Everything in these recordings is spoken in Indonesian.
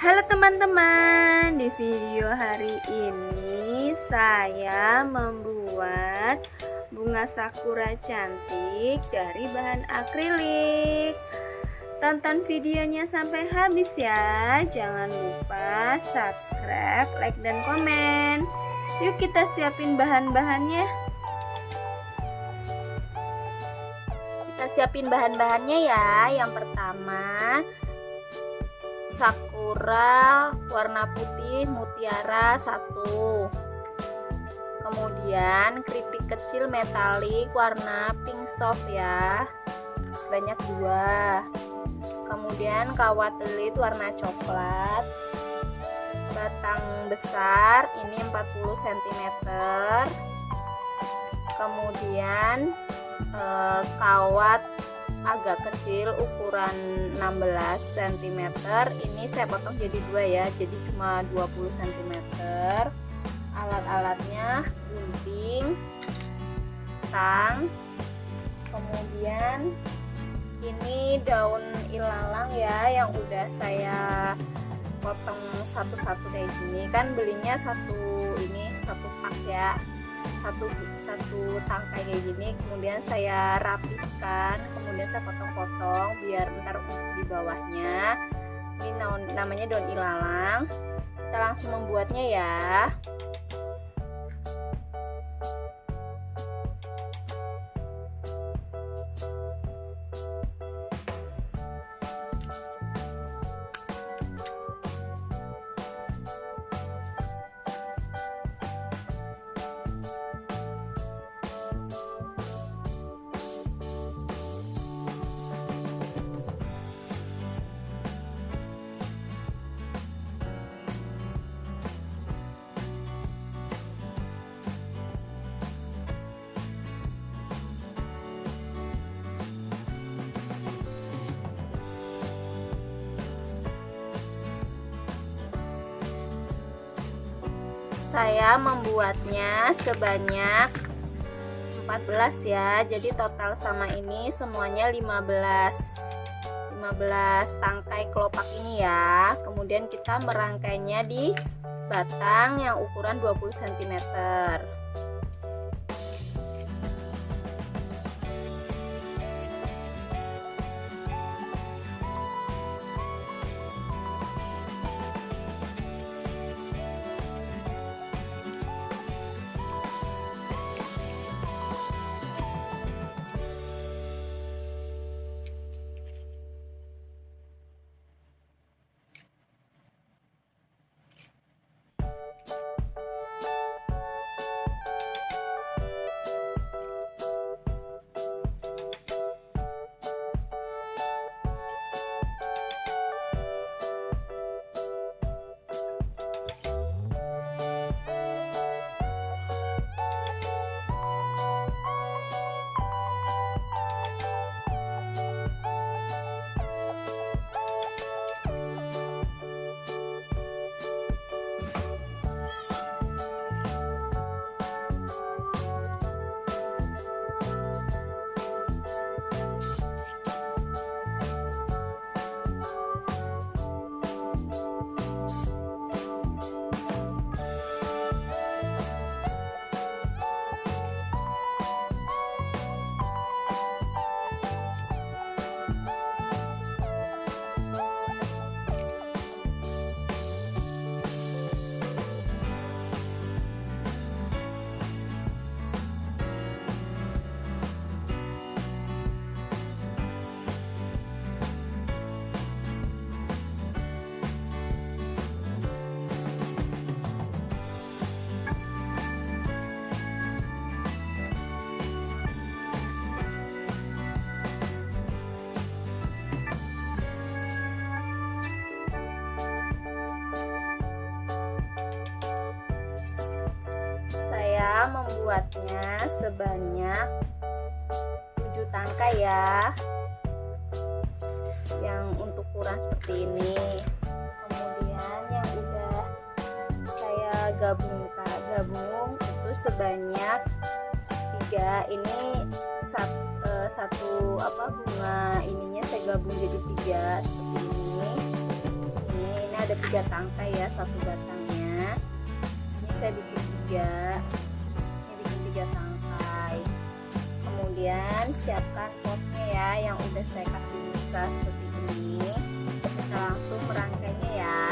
Halo teman-teman, di video hari ini saya membuat bunga sakura cantik dari bahan akrilik. Tonton videonya sampai habis ya. Jangan lupa subscribe, like, dan komen. Yuk kita siapin bahan-bahannya. Kita siapin bahan-bahannya ya. Yang pertama, sakura warna putih mutiara 1, kemudian keripik kecil metalik warna pink soft ya sebanyak 2, kemudian kawat lilit warna coklat, batang besar ini 40 cm, kemudian kawat agak kecil ukuran 16 cm, ini saya potong jadi 2 ya, jadi cuma 20 cm. Alat-alatnya gunting, tang, kemudian ini daun ilalang ya yang udah saya potong satu-satu kayak gini, kan belinya satu pak ya, satu tangkai kayak gini, kemudian saya rapihkan, kemudian saya potong-potong biar ntar untuk di bawahnya. Ini namanya daun ilalang. Kita langsung membuatnya ya. Saya membuatnya sebanyak 14 ya, jadi total sama ini semuanya 15 tangkai kelopak ini ya. Kemudian kita merangkainya di batang yang ukuran 20 cm. Membuatnya sebanyak 7 tangkai ya, yang untuk ukuran seperti ini. Kemudian yang udah saya gabung itu sebanyak 3. Ini satu bunga ininya saya gabung jadi 3 seperti ini. Ini ada 3 tangkai ya, satu batangnya. Ini saya bikin 3, ini bikin 3 tangkai. Kemudian siapkan potnya ya, yang udah saya kasih busa seperti ini. Kita langsung merangkainya ya.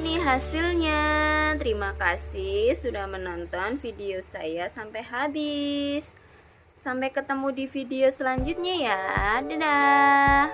ini hasilnya. Terima kasih sudah menonton video saya sampai habis. Sampai ketemu di video selanjutnya ya. Dadah.